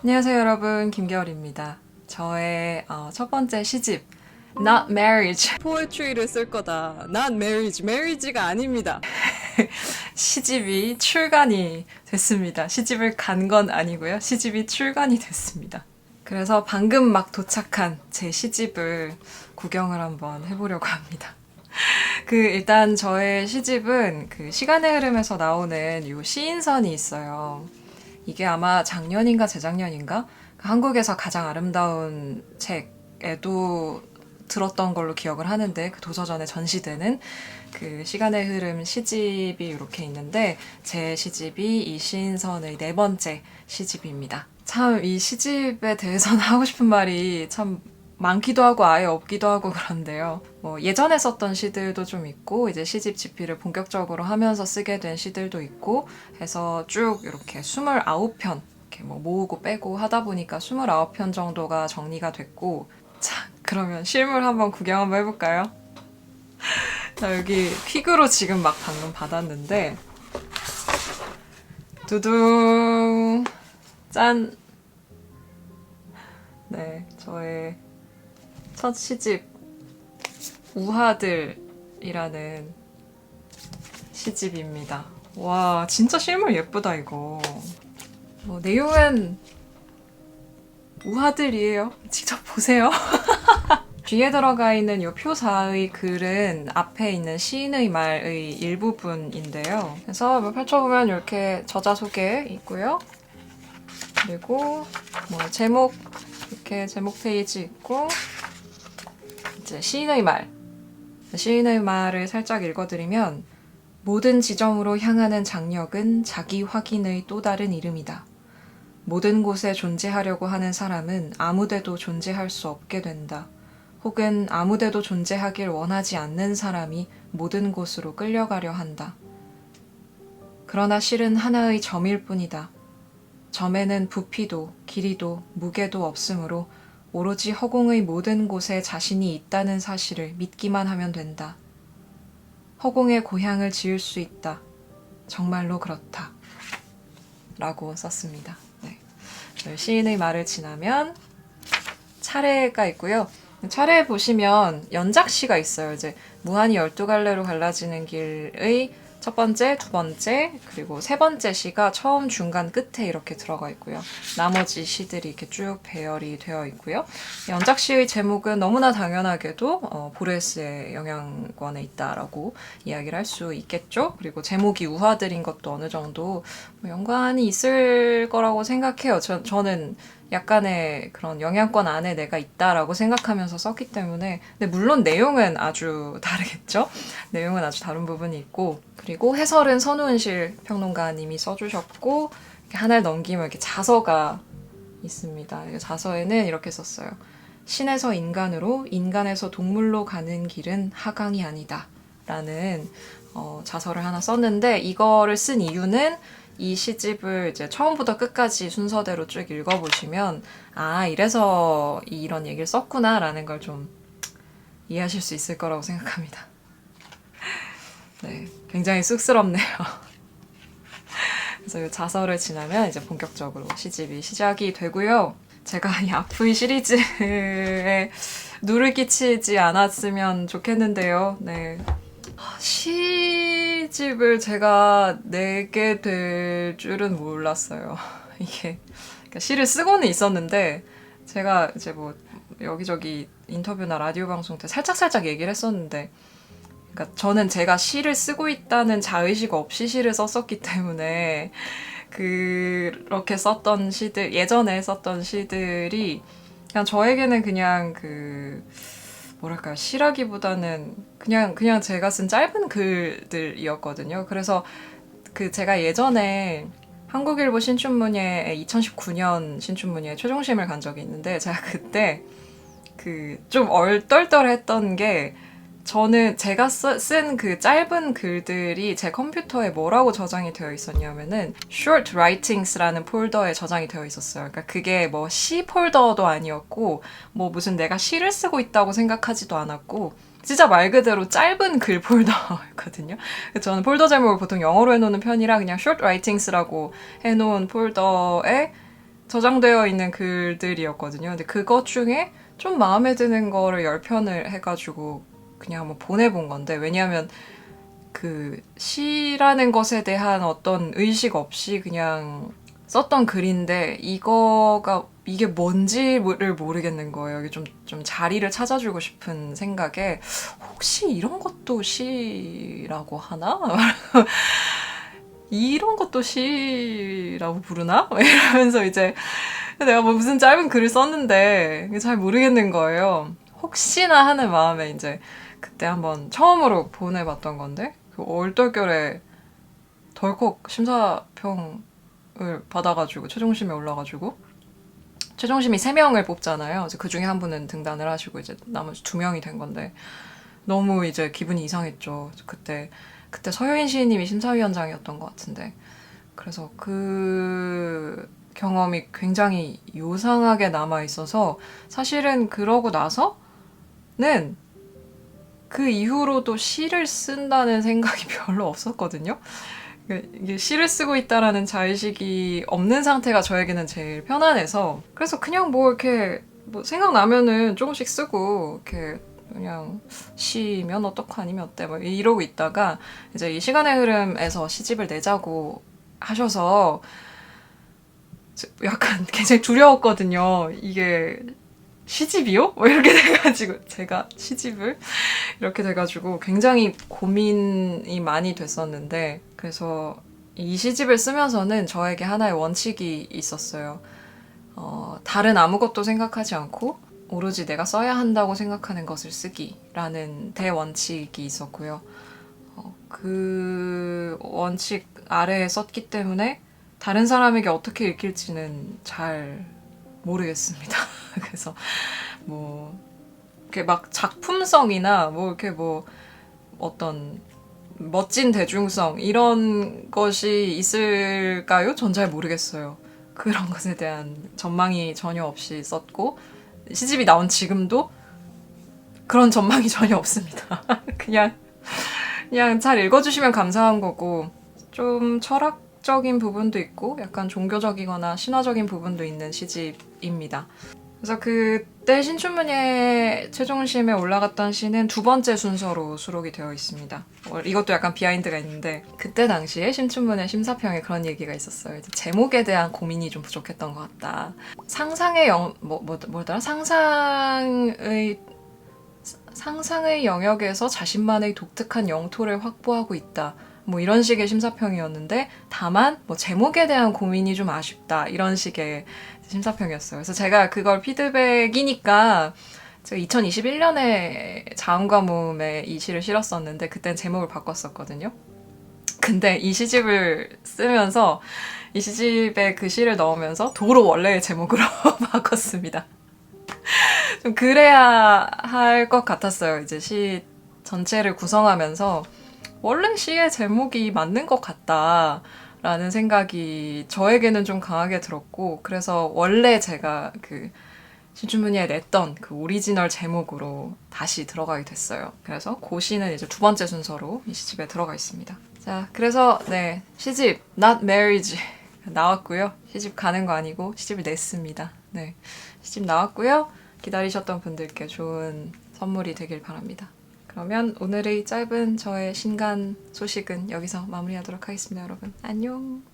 안녕하세요 여러분, 김겨울입니다. 저의 첫 번째 시집 Not Marriage Poetry를 쓸 거다. Not Marriage, Marriage가 아닙니다. 시집이 출간이 됐습니다. 시집을 간 건 아니고요. 시집이 출간이 됐습니다. 그래서 방금 막 도착한 제 시집을 구경을 한번 해보려고 합니다. 일단 저의 시집은 시간의 흐름에서 나오는 요 시인선이 있어요. 이게 아마 작년인가 재작년인가 한국에서 가장 아름다운 책에도 들었던 걸로 기억을 하는데, 그 도서전에 전시되는 시간의 흐름 시집이 이렇게 있는데, 제 시집이 이 시인선의 네 번째 시집입니다. 참 이 시집에 대해서는 하고 싶은 말이 참 많기도 하고 아예 없기도 하고 그런데요. 예전에 썼던 시들도 좀 있고, 이제 시집 집필을 본격적으로 하면서 쓰게 된 시들도 있고 해서 쭉 이렇게 29편 이렇게 모으고 빼고 하다 보니까 29편 정도가 정리가 됐고. 자, 그러면 실물 한번 구경 한번 해볼까요? 자, 여기 퀵으로 지금 막 방금 받았는데, 두둥 짠. 네, 저의 첫 시집 우하들이라는 시집입니다. 와, 진짜 실물 예쁘다 이거. 내용은 우하들이에요. 직접 보세요. 뒤에 들어가 있는 이 표사의 글은 앞에 있는 시인의 말의 일부분인데요. 그래서 펼쳐보면 이렇게 저자 소개 있고요. 그리고 제목, 이렇게 제목 페이지 있고, 이제 시인의 말. 시인의 말을 살짝 읽어드리면, 모든 지점으로 향하는 장력은 자기 확인의 또 다른 이름이다. 모든 곳에 존재하려고 하는 사람은 아무데도 존재할 수 없게 된다. 혹은 아무데도 존재하길 원하지 않는 사람이 모든 곳으로 끌려가려 한다. 그러나 실은 하나의 점일 뿐이다. 점에는 부피도 길이도 무게도 없으므로 오로지 허공의 모든 곳에 자신이 있다는 사실을 믿기만 하면 된다. 허공에 고향을 지을 수 있다. 정말로 그렇다. 라고 썼습니다. 네. 시인의 말을 지나면 차례가 있고요. 차례에 보시면 연작시가 있어요. 이제 무한히 12갈래로 갈라지는 길의 첫 번째, 두 번째, 그리고 세 번째 시가 처음, 중간, 끝에 이렇게 들어가 있고요. 나머지 시들이 이렇게 쭉 배열이 되어 있고요. 연작시의 제목은 너무나 당연하게도 보레스의 영향권에 있다라고 이야기를 할 수 있겠죠. 그리고 제목이 우화들인 것도 어느 정도 연관이 있을 거라고 생각해요. 저는 약간의 그런 영향권 안에 내가 있다라고 생각하면서 썼기 때문에. 근데 물론 내용은 아주 다르겠죠? 내용은 아주 다른 부분이 있고, 그리고 해설은 선우은실 평론가님이 써주셨고, 하나를 넘기면 이렇게 자서가 있습니다. 자서에는 이렇게 썼어요. 신에서 인간으로, 인간에서 동물로 가는 길은 하강이 아니다. 라는 자서를 하나 썼는데, 이거를 쓴 이유는 이 시집을 이제 처음부터 끝까지 순서대로 쭉 읽어보시면, 아, 이래서 이런 얘기를 썼구나 라는 걸 좀 이해하실 수 있을 거라고 생각합니다. 네, 굉장히 쑥스럽네요. 그래서 이 자서를 지나면 이제 본격적으로 시집이 시작이 되고요. 제가 이 아프이 시리즈에 누를 끼치지 않았으면 좋겠는데요. 네. 시집을 제가 내게 될 줄은 몰랐어요. 이게 그러니까 시를 쓰고는 있었는데, 제가 이제 여기저기 인터뷰나 라디오 방송 때 살짝 얘기를 했었는데, 그러니까 저는 제가 시를 쓰고 있다는 자의식 없이 시를 썼었기 때문에 그렇게 썼던 시들, 예전에 썼던 시들이 그냥 저에게는 그냥 뭐랄까요, 시라기보다는 그냥 제가 쓴 짧은 글들이었거든요. 그래서 제가 예전에 한국일보 신춘문예 2019년 신춘문예에 최종심을 간 적이 있는데, 제가 그때 좀 얼떨떨했던 게, 저는 제가 쓴 짧은 글들이 제 컴퓨터에 뭐라고 저장이 되어 있었냐면은 short writings라는 폴더에 저장이 되어 있었어요. 그러니까 그게 시 폴더도 아니었고, 무슨 내가 시를 쓰고 있다고 생각하지도 않았고, 진짜 말 그대로 짧은 글 폴더였거든요. 저는 폴더 제목을 보통 영어로 해놓는 편이라 그냥 short writings라고 해놓은 폴더에 저장되어 있는 글들이었거든요. 근데 그것 중에 좀 마음에 드는 거를 10편을 해가지고 그냥 한번 보내본 건데, 왜냐하면 그 시라는 것에 대한 어떤 의식 없이 그냥 썼던 글인데 이게 뭔지를 모르겠는 거예요. 이게 좀 자리를 찾아주고 싶은 생각에 혹시 이런 것도 시라고 하나? 이런 것도 시라고 부르나? 이러면서 이제 내가 뭐 무슨 짧은 글을 썼는데 잘 모르겠는 거예요. 혹시나 하는 마음에 이제 그때 한번 처음으로 보내봤던 건데 그 얼떨결에 덜컥 심사평을 받아가지고 최종심에 올라가지고 최종심이 3명을 뽑잖아요. 그 중에 한 분은 등단을 하시고 이제 나머지 2명이 된 건데 너무 이제 기분이 이상했죠. 그때 서효인 시인님이 심사위원장이었던 것 같은데 그래서 그 경험이 굉장히 요상하게 남아있어서 사실은 그러고 나서는 그 이후로도 시를 쓴다는 생각이 별로 없었거든요. 이게 시를 쓰고 있다라는 자의식이 없는 상태가 저에게는 제일 편안해서 그래서 그냥 뭐 이렇게 뭐 생각나면은 조금씩 쓰고 이렇게 그냥 시면 어떡하 아니면 어때 뭐 이러고 있다가 이제 이 시간의 흐름에서 시집을 내자고 하셔서 약간 굉장히 두려웠거든요. 이게 시집이요? 뭐 이렇게 돼가지고 제가 시집을 이렇게 돼가지고 굉장히 고민이 많이 됐었는데 그래서 이 시집을 쓰면서는 저에게 하나의 원칙이 있었어요. 다른 아무것도 생각하지 않고 오로지 내가 써야 한다고 생각하는 것을 쓰기라는 대원칙이 있었고요. 그 원칙 아래에 썼기 때문에 다른 사람에게 어떻게 읽힐지는 잘 모르겠습니다. 그래서 뭐 이렇게 막 작품성이나 뭐 이렇게 뭐 어떤 멋진 대중성 이런 것이 있을까요? 전 잘 모르겠어요. 그런 것에 대한 전망이 전혀 없이 썼고 시집이 나온 지금도 그런 전망이 전혀 없습니다. 그냥 잘 읽어주시면 감사한 거고 좀 철학적인 부분도 있고 약간 종교적이거나 신화적인 부분도 있는 시집입니다. 그래서 그때 신춘문예 최종심에 올라갔던 시는 2번째 순서로 수록이 되어 있습니다. 이것도 약간 비하인드가 있는데 그때 당시에 신춘문예 심사평에 그런 얘기가 있었어요. 이제 제목에 대한 고민이 좀 부족했던 것 같다. 뭐더라? 상상의 영역에서 자신만의 독특한 영토를 확보하고 있다. 뭐 이런 식의 심사평이었는데 다만 뭐 제목에 대한 고민이 좀 아쉽다. 이런 식의 심사평이었어요. 그래서 제가 그걸 피드백이니까 제가 2021년에 자음과몸에 이 시를 실었었는데 그땐 제목을 바꿨었거든요. 근데 이 시집을 쓰면서 이 시집에 그 시를 넣으면서 도로 원래의 제목으로 바꿨습니다. 좀 그래야 할 것 같았어요. 이제 시 전체를 구성하면서 원래 시의 제목이 맞는 것 같다라는 생각이 저에게는 좀 강하게 들었고 그래서 원래 제가 그 신춘문예에 냈던 그 오리지널 제목으로 다시 들어가게 됐어요. 그래서 그 시는 이제 2번째 순서로 이 시집에 들어가 있습니다. 자, 그래서 네, 시집 Not Marriage 나왔고요. 시집 가는 거 아니고 시집을 냈습니다. 네, 시집 나왔고요. 기다리셨던 분들께 좋은 선물이 되길 바랍니다. 그러면 오늘의 짧은 저의 신간 소식은 여기서 마무리하도록 하겠습니다, 여러분. 안녕!